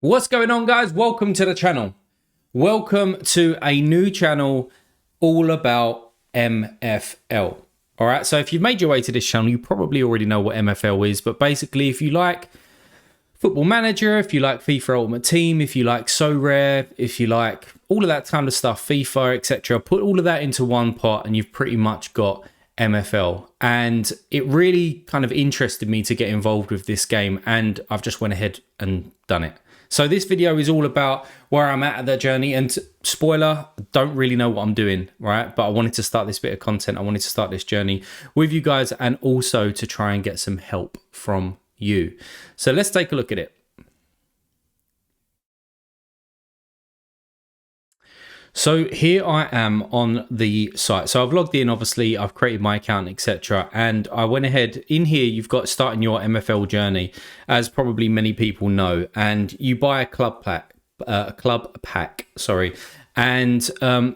What's going on, guys? Welcome to the channel. Welcome to a new channel all about MFL. All right, so if you've made your way to this channel, you probably already know what MFL is, but basically if you like Football Manager, if you like FIFA Ultimate Team, if you like So Rare, if you like all of that kind of stuff, FIFA, etc., put all of that into one pot and you've pretty much got MFL. And it really kind of interested me to get involved with this game, and I've just went ahead and done it. So this video is all about where I'm at that journey, and spoiler, I don't really know what I'm doing, right? But I wanted to start this bit of content. I wanted to start this journey with you guys, and also to try and get some help from you. So let's take a look at it. So here I am on the site. So I've logged in, obviously I've created my account, etc. And I went ahead in here. You've got starting your MFL journey, as probably many people know, and you buy a club pack, and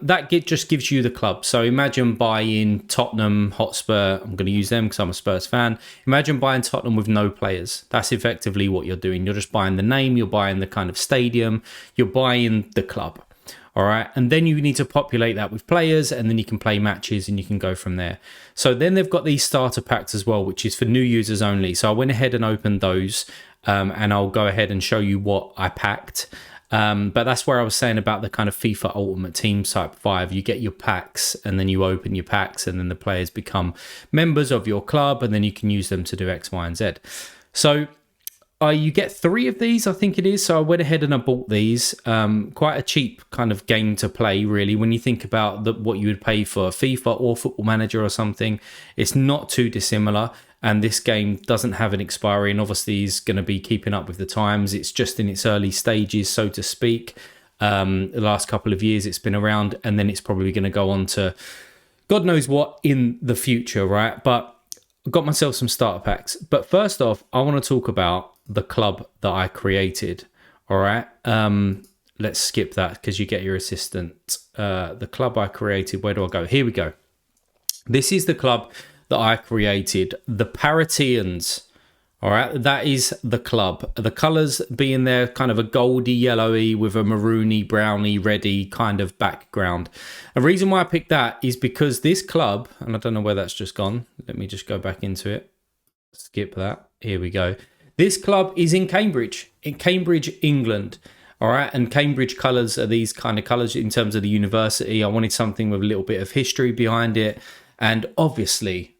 that just gives you the club. So imagine buying Tottenham Hotspur. I'm going to use them because I'm a Spurs fan. Imagine buying Tottenham with no players. That's effectively what you're doing. You're just buying the name, you're buying the kind of stadium, you're buying the club. All right, and then you need to populate that with players, and then you can play matches and you can go from there. So then they've got these starter packs as well, which is for new users only. So I went ahead and opened those, and I'll go ahead and show you what I packed. But that's where I was saying about the kind of FIFA Ultimate Team Type 5. You get your packs, and then you open your packs, and then the players become members of your club, and then you can use them to do X, Y, and Z. So you get 3 of these, I think it is. So I went ahead and I bought these. Quite a cheap kind of game to play, really. When you think about what you would pay for FIFA or Football Manager or something, it's not too dissimilar. And this game doesn't have an expiry, and obviously is going to be keeping up with the times. It's just in its early stages, so to speak. The last couple of years it's been around, and then it's probably going to go on to God knows what in the future, right? But I got myself some starter packs. But first off, I want to talk about the club that I created. All right, let's skip that because you get your assistant. The club I created, where do I go? Here we go. This is the club that I created, the Paratians. All right, that is the club. The colors being there kind of a goldy yellowy with a maroony browny reddy kind of background. The reason why I picked that is because this club, and I don't know where that's just gone, let me just go back into it, skip that, here we go. This club is in Cambridge, England. All right, and Cambridge colours are these kind of colours in terms of the university. I wanted something with a little bit of history behind it, and obviously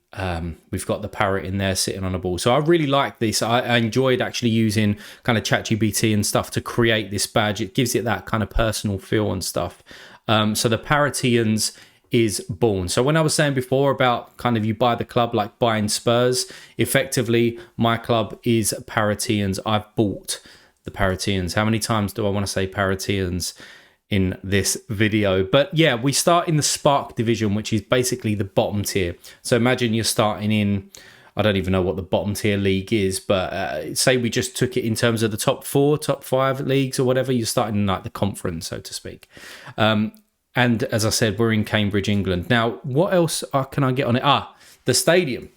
we've got the parrot in there sitting on a ball. So I really like this. I enjoyed actually using kind of ChatGPT and stuff to create this badge. It gives it that kind of personal feel and stuff. So the Paratians is born. So when I was saying before about kind of you buy the club like buying Spurs, effectively my club is Paratians. I've bought the Paratians. How many times do I want to say Paratians in this video? But yeah, we start in the Spark division, which is basically the bottom tier. So imagine you're starting in, I don't even know what the bottom tier league is, but say we just took it in terms of the top 4, top 5 leagues or whatever, you're starting in like the conference, so to speak. And as I said, we're in Cambridge, England. Now, what else can I get on it? The stadium.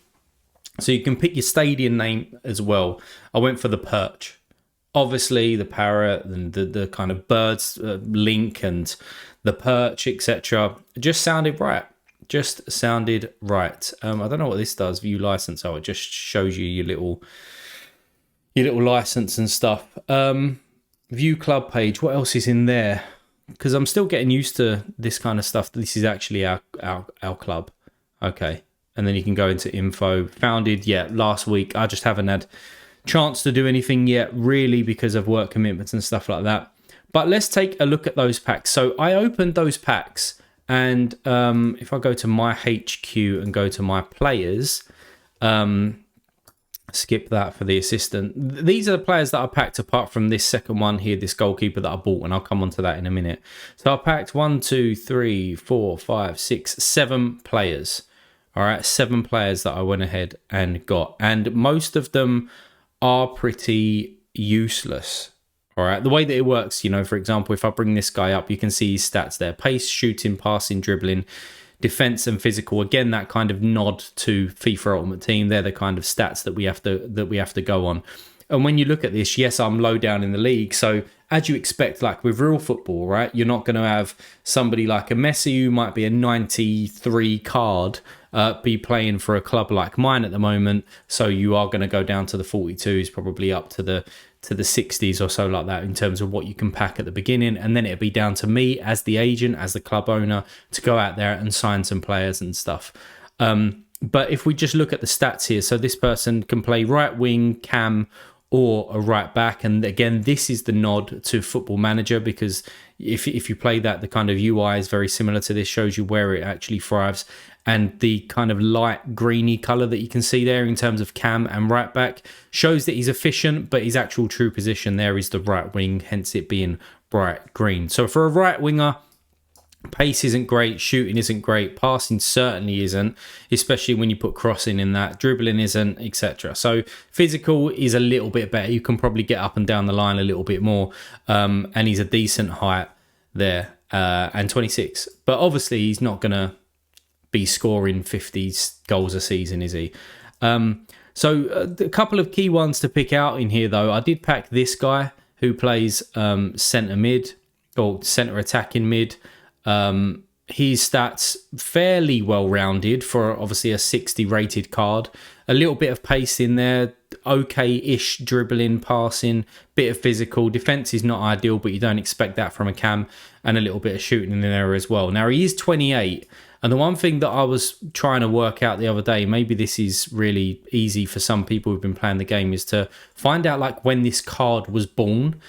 So you can pick your stadium name as well. I went for the Perch. Obviously, the parrot and the kind of birds link and the perch, etc. just sounded right. Just sounded right. I don't know what this does. View license. Oh, it just shows you your little license and stuff. View club page. What else is in there? Because I'm still getting used to this kind of stuff. This is actually our club. Okay. And then you can go into info. Founded, last week. I just haven't had chance to do anything yet, really, because of work commitments and stuff like that. But let's take a look at those packs. So I opened those packs, and if I go to my HQ and go to my players, skip that for the assistant. These are the players that I packed apart from this second one here, this goalkeeper that I bought, and I'll come on to that in a minute. So I packed 1, 2, 3, 4, 5, 6, 7 players. All right, 7 players that I went ahead and got, and most of them are pretty useless. All right, the way that it works, for example, if I bring this guy up, you can see his stats there: pace, shooting, passing, dribbling, defense, and physical. Again, that kind of nod to FIFA Ultimate Team. They're the kind of stats that we have to go on. And when you look at this, yes, I'm low down in the league. So as you expect, like with real football, right, you're not going to have somebody like a Messi who might be a 93 card be playing for a club like mine at the moment. So you are going to go down to the 42s, probably up to the 60s or so like that in terms of what you can pack at the beginning. And then it'll be down to me as the agent, as the club owner, to go out there and sign some players and stuff. But if we just look at the stats here, so this person can play right wing, cam, or a right back. And again, this is the nod to Football Manager, because if you play that, the kind of UI is very similar to this, shows you where it actually thrives. And the kind of light greeny colour that you can see there in terms of cam and right back shows that he's efficient, but his actual true position there is the right wing, hence it being bright green. So for a right winger, pace isn't great, shooting isn't great, passing certainly isn't, especially when you put crossing in that, dribbling isn't, etc. So physical is a little bit better. You can probably get up and down the line a little bit more, and he's a decent height there, and 26. But obviously he's not going to be scoring 50 goals a season, is he? So a couple of key ones to pick out in here, though. I did pack this guy who plays centre mid, or centre attacking mid. His stats fairly well rounded for obviously a 60 rated card. A little bit of pace in there, okay-ish dribbling, passing, bit of physical. Defense is not ideal, but you don't expect that from a cam, and a little bit of shooting in there as well. Now he is 28, and the one thing that I was trying to work out the other day, maybe this is really easy for some people who've been playing the game, is to find out like when this card was born.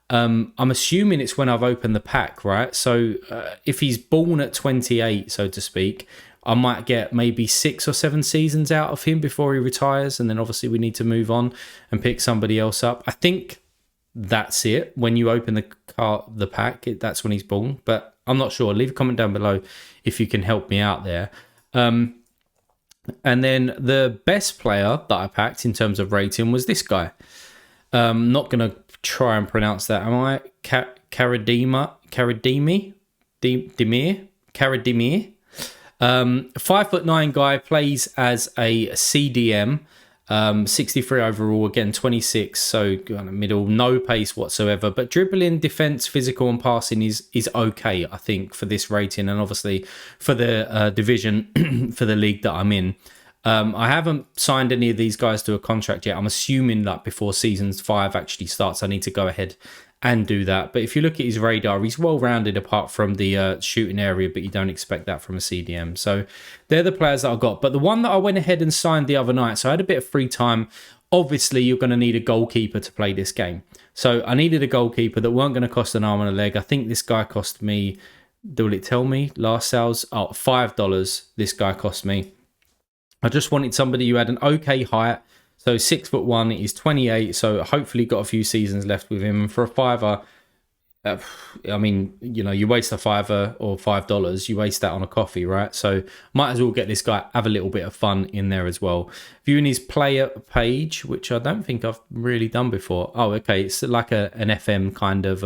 I'm assuming it's when I've opened the pack, right? So if he's born at 28, so to speak, I might get maybe 6 or 7 seasons out of him before he retires, and then obviously we need to move on and pick somebody else up. I think that's it. When you open the pack, that's when he's born, but I'm not sure. Leave a comment down below if you can help me out there. And then the best player that I packed in terms of rating was this guy. Not going to try and pronounce that, am I? Karadimir. 5'9" guy, plays as a CDM, 63 overall, again 26, so kind of middle, no pace whatsoever, but dribbling, defense, physical and passing is okay, I think, for this rating, and obviously for the division for the league that I'm in. I haven't signed any of these guys to a contract yet. I'm assuming that before season 5 actually starts, I need to go ahead and do that. But if you look at his radar, he's well-rounded apart from the shooting area, but you don't expect that from a CDM. So they're the players that I got. But the one that I went ahead and signed the other night, so I had a bit of free time. Obviously, you're going to need a goalkeeper to play this game. So I needed a goalkeeper that weren't going to cost an arm and a leg. I think this guy cost me, will it tell me, last sales? Oh, $5 this guy cost me. I just wanted somebody who had an okay height. So 6'1", he's 28. So hopefully got a few seasons left with him. And for a $5, I mean, you know, you waste a $5 or $5, you waste that on a coffee, right? So might as well get this guy, have a little bit of fun in there as well. Viewing his player page, which I don't think I've really done before. Oh, okay. It's like an FM kind of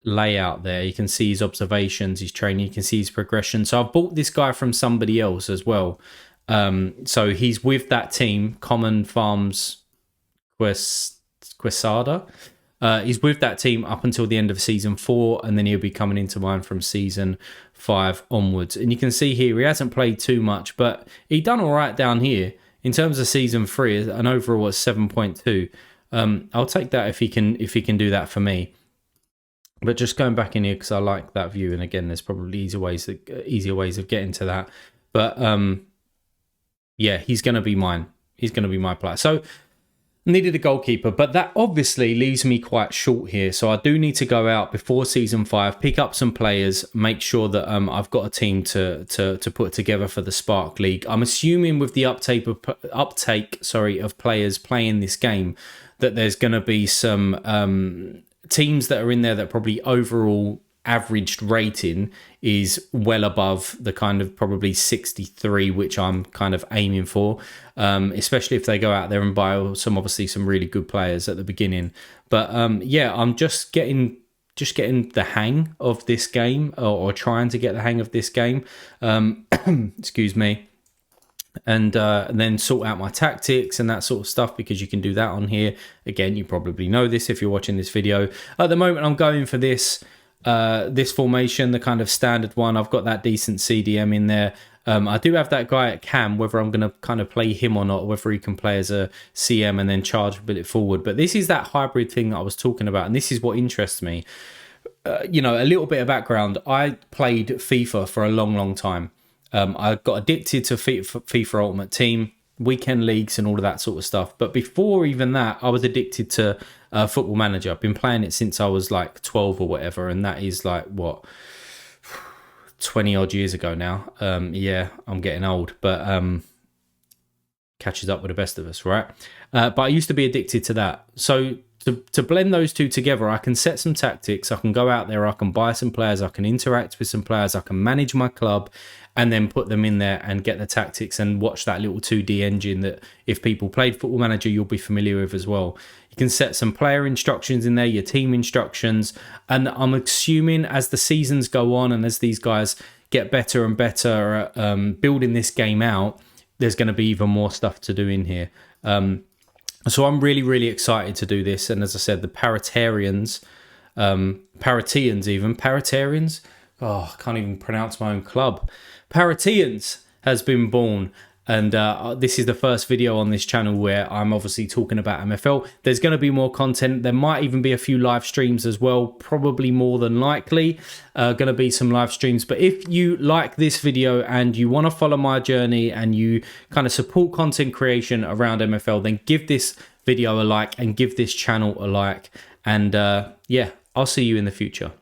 layout there. You can see his observations, his training, you can see his progression. So I've bought this guy from somebody else as well. So he's with that team, Common Farms Quesada. He's with that team up until the end of season 4, and then he'll be coming into mine from season 5 onwards. And you can see here he hasn't played too much, but he done all right down here in terms of season 3. An overall was 7.2. I'll take that if he can do that for me. But just going back in here because I like that view, and again, there's probably easier ways of getting to that. But yeah, he's going to be mine. He's going to be my player. So needed a goalkeeper, but that obviously leaves me quite short here. So I do need to go out before season 5, pick up some players, make sure that I've got a team to put together for the Spark League. I'm assuming with the uptake of players playing this game that there's going to be some teams that are in there that probably overall averaged rating is well above the kind of probably 63, which I'm kind of aiming for, especially if they go out there and buy some really good players at the beginning. But yeah, I'm just getting the hang of this game, or trying to get the hang of this game. Excuse me. and then sort out my tactics and that sort of stuff, because you can do that on here. Again, you probably know this if you're watching this video. At the moment, I'm going for this formation, the kind of standard one. I've got that decent CDM in there. I do have that guy at cam, whether I'm going to kind of play him or not, whether he can play as a CM and then charge a bit forward. But this is that hybrid thing that I was talking about, and this is what interests me. You know, a little bit of background. I played FIFA for a long time. I got addicted to FIFA Ultimate Team, weekend leagues and all of that sort of stuff. But before even that, I was addicted to Football Manager. I've been playing it since I was like 12 or whatever. And that is like, what, 20 odd years ago now. Yeah, I'm getting old, but catches up with the best of us, right? But I used to be addicted to that. So to blend those two together, I can set some tactics. I can go out there, I can buy some players, I can interact with some players, I can manage my club, and then put them in there and get the tactics and watch that little 2D engine that if people played Football Manager, you'll be familiar with as well. You can set some player instructions in there, your team instructions, and I'm assuming as the seasons go on and as these guys get better and better at building this game out, there's going to be even more stuff to do in here. So I'm really excited to do this. And as I said, the Paratarians, Paratarians, oh, I can't even pronounce my own club. Paratians has been born. And this is the first video on this channel where I'm obviously talking about MFL. There's going to be more content. There might even be a few live streams as well, probably more than likely. Going to be some live streams. But if you like this video and you want to follow my journey and you kind of support content creation around MFL, then give this video a like and give this channel a like. And yeah, I'll see you in the future.